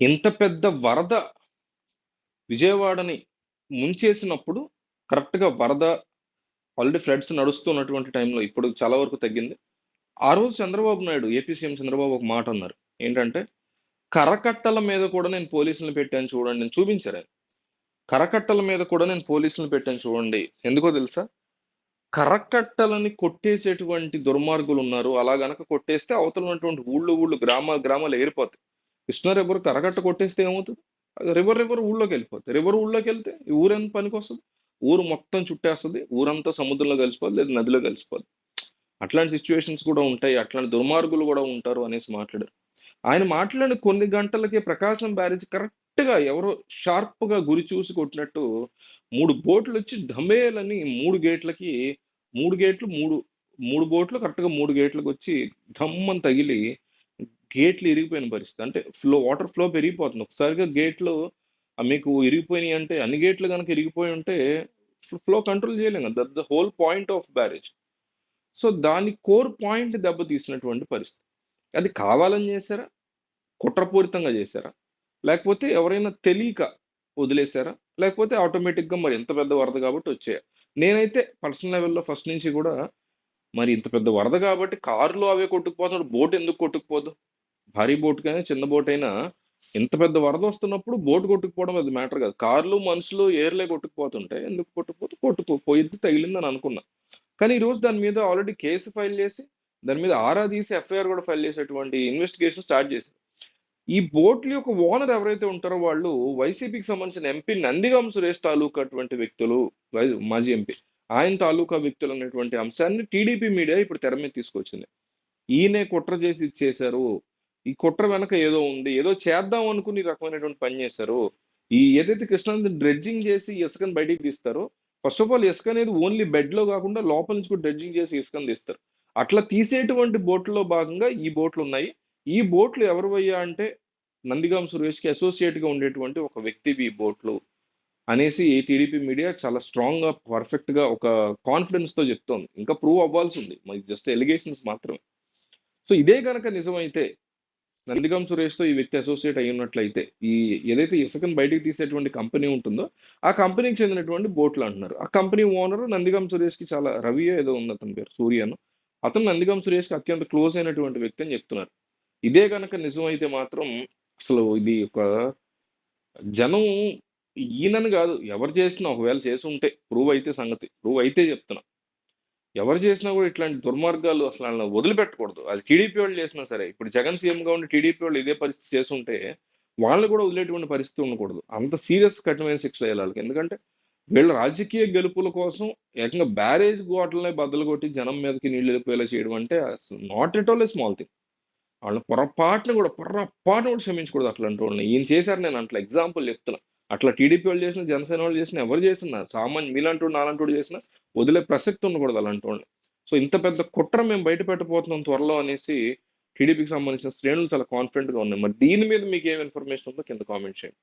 ఇంత పెద్ద వరద విజయవాడని ముంచేసినప్పుడు కరెక్ట్‌గా వరద ఆల్రెడీ ఫ్లడ్స్ నడుస్తున్నటువంటి టైంలో ఇప్పుడు చాలా వరకు తగ్గింది. ఆ రోజు చంద్రబాబు నాయుడు ఏపీ సీఎం చంద్రబాబు ఒక మాట అన్నారు. ఏంటంటే, "కరకట్టల మీద కూడా నేను పోలీసుల్ని పెట్టాను చూడండి" అని చూపించారాయన. కరకట్టల మీద కూడా నేను పోలీసుల్ని పెట్టాను చూడండి. ఎందుకో తెలుసా? కరకట్టలని కొట్టేసేటువంటి దుర్మార్గులున్నారు. అలా గనక కొట్టేస్తే అవతల ఉన్నటువంటి ఊళ్ళు, గ్రామాలు ఎగిరిపోతాయి. కృష్ణా రివర్ కరకట్ట కొట్టేస్తే ఏమవుతది? అది రివర్ ఊళ్ళోకెళ్ళిపోద్ది. రివర్ ఊళ్ళోకెళ్తే ఈ ఊరేం పనికొస్తది? ఊరు మొత్తం చుట్టేస్తది. ఊరంతా సముద్రంలో కలిసిపోద్ది, లేదా నదిలో కలిసిపోద్ది. అట్లాంటి సిట్యుయేషన్స్ కూడా ఉంటాయి. అట్లాంటి దుర్మార్గులు గూడా ఉంటారు అనేసి మాట్లాడారు. ఆయన మాట్లాడిన కొన్ని గంటలకే ప్రకాశం బ్యారేజ్ కరెక్ట్‌గా ఎవరో షార్ప్‌గా గురి చూసి కొట్టినట్టు 3 బోట్‌లొచ్చి ఢమేలని 3 గేట్లకి 3 గేట్లు 3 బోట్లు కరెక్ట్‌గా 3 గేట్లకొచ్చి ఢమ్మని తగిలి గేట్లు ఇరిగిపోయిన పరిస్థితి. అంటే వాటర్ ఫ్లో పెరిగిపోతుంది. ఒకసారిగా గేట్లు మీకు ఇరిగిపోయినాయంటే అన్ని గేట్లు గనక ఇరిగిపోయి ఉంటే ఫ్లో కంట్రోల్ చేయలేం కదా! The whole point of barrage. So, దాని కోర్ పాయింట్ దెబ్బతీసినటువంటి పరిస్థితి. అది కావాలని చేశారా? కుట్రపూరితంగా చేశారా? లేకపోతే ఎవరైనా తెలియక వదిలేసారా? లేకపోతే ఆటోమేటిక్‌గా మరి ఇంత పెద్ద వరద కాబట్టి వచ్చాయా? నేనైతే పర్సనల్ లెవెల్‌లో ఫస్ట్ నుంచి కూడా మరి ఇంత పెద్ద వరద కాబట్టి కార్‌లో అవే కొట్టుకుపోతున్నప్పుడు బోట్ ఎందుకు కొట్టుకుపోదు? భారీ బోట్‌కైనా, చిన్న బోటైనా ఇంత పెద్ద వరదొస్తున్నప్పుడు బోట్ కొట్టుకుపోవడం అది మ్యాటర్ కాదు. కార్లు, మనుషులు ఎయిర్‌లే కొట్టుకుపోతుంటే ఎందుకు కొట్టుకుపోతే పోయిద్ది తగిలిందని అనుకున్నా. కానీ ఈరోజు దాని మీద ఆల్రెడీ కేసు ఫైల్ చేసి, దాని మీద ఆరా తీసి ఎఫ్ఐఆర్ కూడా ఫైల్ చేసేటువంటి ఇన్వెస్టిగేషన్ స్టార్ట్ చేశారు. ఈ బోట్‌ల యొక్క ఓనర్ ఎవరైతే ఉంటారో వాళ్ళు వైసీపీకి సంబంధించిన ఎంపీ నందిగం సురేష్ తాలూకా అటువంటి వ్యక్తులు. మాజీ ఎంపీ. ఆయన తాలూకా వ్యక్తులు అనేటువంటి అంశాన్ని టీడీపీ మీడియా ఇప్పుడు తెర మీద తీసుకొచ్చింది. ఈయనే కుట్ర చేసి ఇది చేశారు. ఈ కుట్ర వెనక ఏదో ఉంది. ఏదో చేద్దాం అనుకుని ఈ రకమైనటువంటి పని చేశారు. ఏదైతే కృష్ణా నదిని డ్రెడ్జింగ్ చేసి ఇసుకని బయటికి తీస్తారో, ఫస్ట్ ఆఫ్ ఆల్ ఇసుక అనేది ఓన్లీ బెడ్‌లో కాకుండా లోపల నుంచి కూడా డ్రెడ్జింగ్ చేసి ఇసుకని తీస్తారు. అట్లా తీసేటువంటి బోట్‌లో భాగంగా ఈ బోట్‌లున్నాయి. ఈ బోట్‌లు ఎవరివయ్యా అంటే నందిగాం సురేష్‌కి అసోసియేట్‌గా ఉండేటువంటి ఒక వ్యక్తివి ఈ బోట్‌లు అనేసి టీడీపీ మీడియా చాలా స్ట్రాంగ్‌గా, పర్ఫెక్ట్‌గా ఒక కాన్ఫిడెన్స్‌తో చెప్తోంది. ఇంకా ప్రూవ్ అవ్వాల్సుంది. మరి జస్ట్ ఎలిగేషన్స్ మాత్రమే. సో ఇదే గనక నిజమైతే నందిగం సురేష్‌తో ఈ వ్యక్తి అసోసియేట్ అయ్యున్నట్లయితే, ఈ ఏదైతే ఇసుకని బయటికి తీసేటువంటి కంపెనీ ఉంటుందో, ఆ కంపెనీకి చెందినటువంటి బోట్‌లు అంటున్నారు. ఆ కంపెనీ ఓనరు నందిగం సురేష్‌కి చాలా రవియో ఏదో ఉంది అతని పేరు. సూర్యనో. అతను నందిగం సురేష్‌కి అత్యంత క్లోజ్ అయినటువంటి వ్యక్తి అని చెప్తున్నారు. ఇదే గనక నిజమైతే మాత్రం అసలు ఇది ఒక జనం ఈయనని గాదు ఎవరు చేసినా ఒకవేళ చేసుంటే ప్రూవ్ అయితే సంగతి. ప్రూవ్ అయితే చెప్తున్నా. ఎవరు చేసినా కూడా ఇట్లాంటి దుర్మార్గాలు అసలు ఆళ్ళని వదిలిపెట్టకూడదు. అది టీడీపీ వాళ్ళు చేసినా సరే. ఇప్పుడు జగన్ సీఎంగా ఉండి టీడీపీ వాళ్ళు ఇదే పరిస్థితి చేసుంటే, వాళ్ళని కూడా వదిలేటువంటి పరిస్థితి ఉండకూడదు. అంత సీరియస్ కఠినమైన శిక్షలు ఎయ్యాలి ఆళ్ళకి. ఎందుకంటే, వీళ్ళ రాజకీయ గెలుపుల కోసం ఏకంగా బ్యారేజ్ గోడలనే బద్దలు కొట్టి జనం మీదకి నీళ్లెళ్ళిపోయేలా చేయడం అంటే not at all a small thing. వాళ్ళని పొరపాటున కూడా క్షమించకూడదు అట్లాంటోళ్ళని. ఈయన చేశారు నేను అంటలే. ఎగ్జాంపుల్ చెప్తున్నా. అట్లా టీడీపీ వాళ్ళు చేసినా, జనసేన వాళ్ళు చేసినా, ఎవరు చేసినా మీలాంటోడు, నాలాంటోడు చేసినా వదిలే ప్రసక్తి ఉండకూడదు అలాంటోళ్ళని. సో ఇంత పెద్ద కుట్ర మేము బయట పెట్టబోతున్నాం త్వరలో అనేసి టీడీపీకి సంబంధించిన శ్రేణులు చాలా కాన్ఫిడెంట్‌గా ఉన్నాయి. మరి దీని మీద మీకేం ఇన్ఫర్మేషన్ ఉందో కింద కామెంట్ చేయండి.